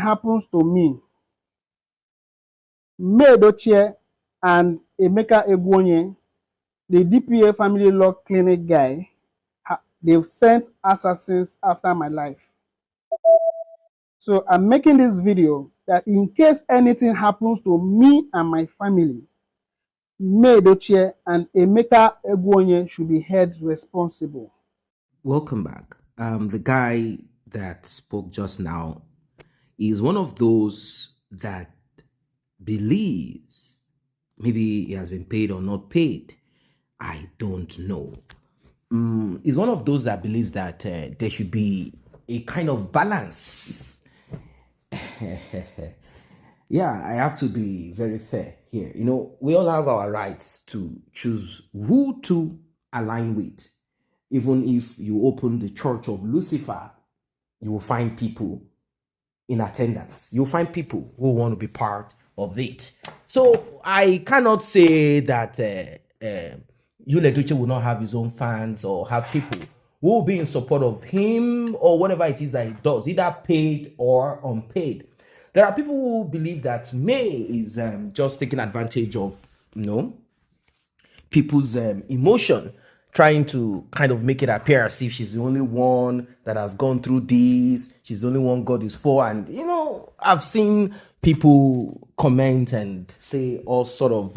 happens to me, Edochie and Emeka Egwonye, the DPA family law clinic guy, they've sent assassins after my life. So I'm making this video that in case anything happens to me and my family, Edochie and Emeka Egwonye should be held responsible. Welcome back. The guy that spoke just now is one of those that believes, maybe he has been paid or not paid, I don't know. He's one of those that believes that there should be a kind of balance. Yeah, I have to be very fair here. You know, we all have our rights to choose who to align with. Even if you open the Church of Lucifer, you will find people in attendance. You'll find people who want to be part of it. So I cannot say that Edochie will not have his own fans or have people who will be in support of him or whatever it is that he does, either paid or unpaid. There are people who believe that May is just taking advantage of, people's emotion, trying to kind of make it appear as if she's the only one that has gone through this. She's the only one God is for. And, I've seen people comment and say all sort of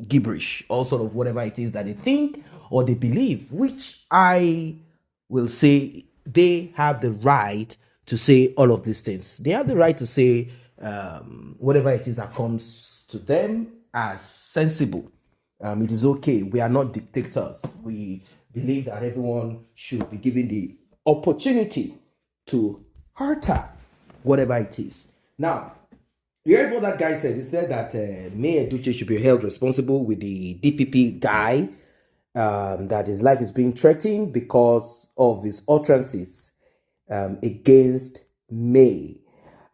gibberish, all sort of whatever it is that they think or they believe, which I will say they have the right to say all of these things. They have the right to say whatever it is that comes to them as sensible. It is okay. We are not dictators. We believe that everyone should be given the opportunity to utter whatever it is. Now, you heard what that guy said. He said that May Edochie should be held responsible with the DPP guy, that his life is being threatened because of his utterances against May.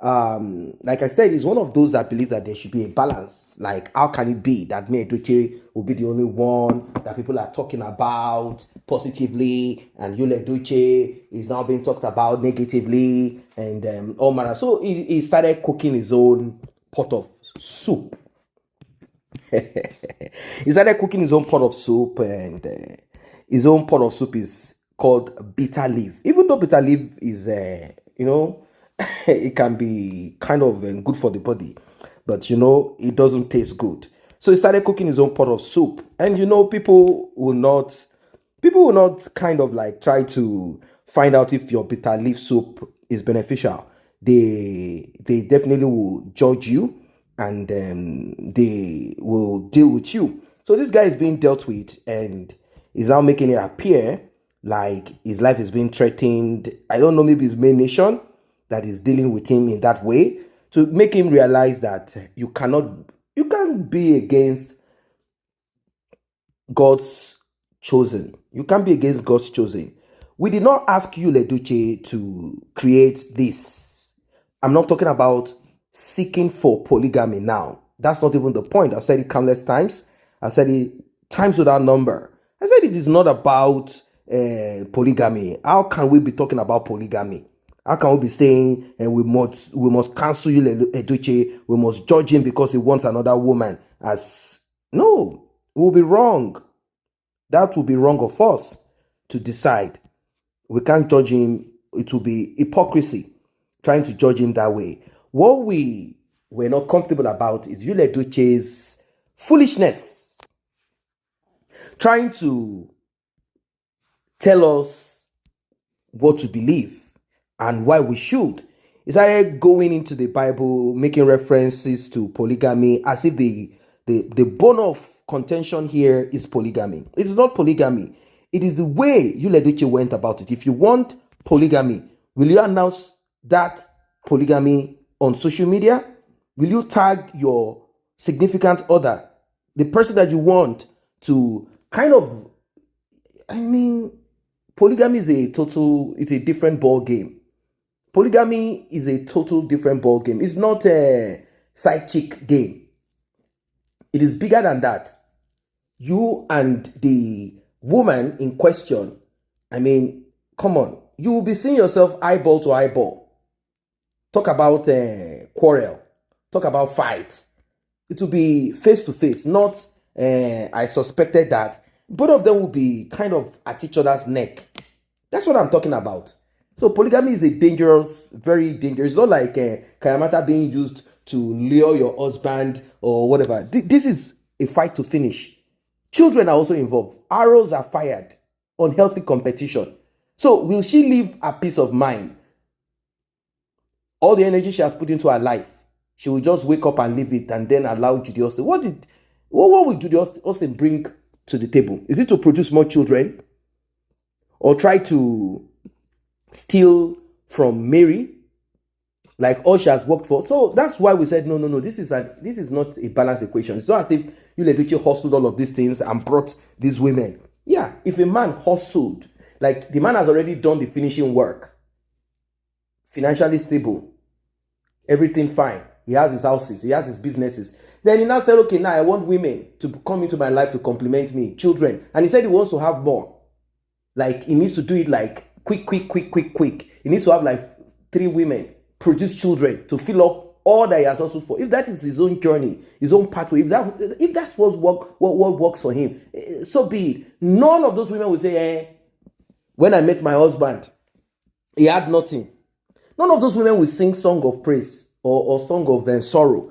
Like I said, he's one of those that believes that there should be a balance. Like, how can it be that May Edochie will be the only one that people are talking about positively, and Edochie is now being talked about negatively, and all manner. So he started cooking his own pot of soup. He started cooking his own pot of soup, and his own pot of soup is called bitter leaf. Even though bitter leaf is, it can be kind of good for the body, but it doesn't taste good. So he started cooking his own pot of soup, and people will not kind of like try to find out if your bitter leaf soup is beneficial. They definitely will judge you, and they will deal with you. So this guy is being dealt with, and is now making it appear like his life is being threatened. I don't know, maybe his main nation that is dealing with him in that way, to make him realize that you can't be against God's chosen. You can't be against God's chosen. We did not ask you, Edochie, to create this. I'm not talking about seeking for polygamy now. That's not even the point. I've said it countless times. I've said it times without number. I said it is not about polygamy. How can we be talking about polygamy? How can we be saying we must cancel Edochie, we must judge him because he wants another woman? No, it will be wrong. That will be wrong of us to decide. We can't judge him. It will be hypocrisy trying to judge him that way. What we were not comfortable about is Edochie's foolishness, trying to tell us what to believe and why we should. He started going into the Bible, making references to polygamy as if the bone of contention here is polygamy. It is not polygamy. It is the way Edochie went about it. If you want polygamy, will you announce that polygamy on social media? Will you tag your significant other, the person that you want to kind of, polygamy is it's a different ball game. Polygamy is a total different ball game. It's not a side chick game. It is bigger than that. You and the woman in question, come on. You will be seeing yourself eyeball to eyeball. talk about quarrel, talk about fight. It will be face to face, not I suspected that. Both of them will be kind of at each other's neck. That's what I'm talking about. So polygamy is a dangerous, very dangerous. It's not like Kayamata being used to lure your husband or whatever. This is a fight to finish. Children are also involved. Arrows are fired. Unhealthy competition. So will she leave a peace of mind? All the energy she has put into her life, she will just wake up and leave it and then allow Judy Austin. What will Judy Austin bring to the table? Is it to produce more children? Or try to steal from Mary? Like all she has worked for. So that's why we said, no. This is not a balanced equation. It's not as if Edochie hustled all of these things and brought these women. Yeah, if a man hustled, like the man has already done the finishing work, financially stable, everything fine. He has his houses, he has his businesses. Then he now said, okay, now I want women to come into my life to complement me, children. And he said he wants to have more. Like he needs to do it like quick. He needs to have like 3 women, produce children to fill up all that he has hustled for. If that is his own journey, his own pathway, if that's what works for him, so be it. None of those women will say, when I met my husband, he had nothing. None of those women will sing song of praise or song of sorrow.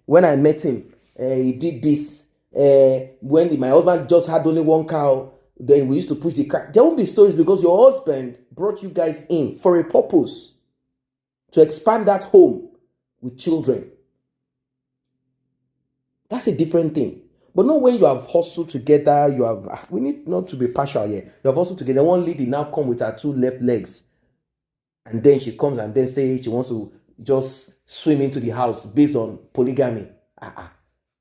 When I met him, he did this. When my husband just had only 1 cow, then we used to push the car. There won't be stories because your husband brought you guys in for a purpose, to expand that home with children. That's a different thing. But not when you have hustled together, we need not to be partial here. You have hustled together. One lady now come with her 2 left legs. And then she comes and then say she wants to just swim into the house based on polygamy.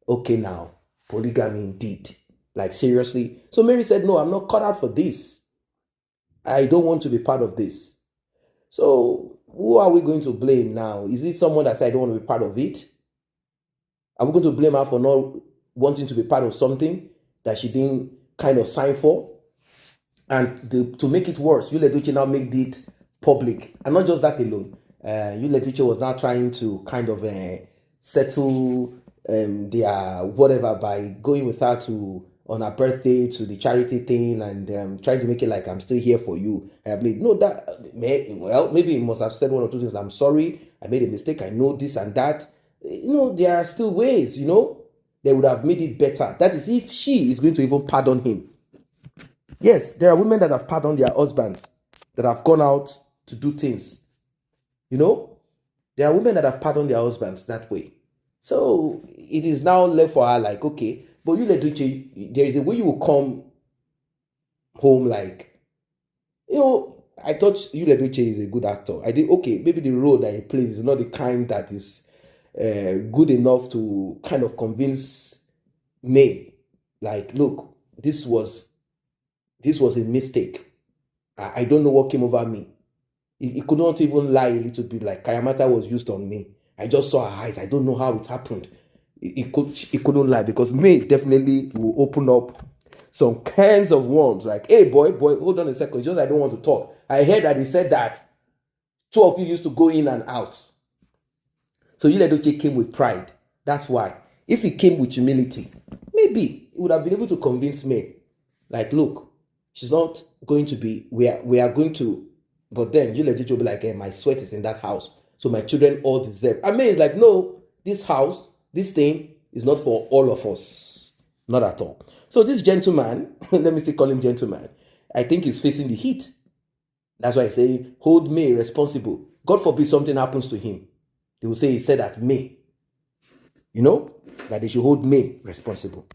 Okay now, polygamy indeed. Like seriously. So Mary said, no, I'm not cut out for this. I don't want to be part of this. So who are we going to blame now? Is it someone that said I don't want to be part of it? Are we going to blame her for not wanting to be part of something that she didn't kind of sign for? And to make it worse, Edochie now made it public. And not just that alone. Edochie was now trying to kind of settle their whatever by going with her on her birthday to the charity thing and trying to make it like I'm still here for you. Maybe he must have said 1 or 2 things. I'm sorry, I made a mistake. I know this and that. There are still ways, they would have made it better. That is if she is going to even pardon him. Yes, there are women that have pardoned their husbands, that have gone out to do things. There are women that have pardoned their husbands that way. So it is now left for her like, okay, but Edochie, there is a way you will come home like, I thought Edochie is a good actor. I did, okay, maybe the role that he plays is not the kind that is good enough to kind of convince May, like, look, this was a mistake. I don't know what came over me. He could not even lie a little bit, like Kayamata was used on me. I just saw her eyes. I don't know how it happened. He couldn't lie because May definitely will open up some kinds of worms. Like, hey, boy, hold on a second. Just I don't want to talk. I heard that he said that 2 of you used to go in and out. So Edochie came with pride. That's why. If he came with humility, maybe he would have been able to convince me. Like, look, she's not going to be, we are going to, but then Edochie will be like, hey, my sweat is in that house. So my children all deserve. I mean, it's like, no, this house, this thing is not for all of us. Not at all. So this gentleman, let me still call him gentleman, I think he's facing the heat. That's why I say, hold May responsible. God forbid something happens to him. They will say he said that May. That they should hold May responsible.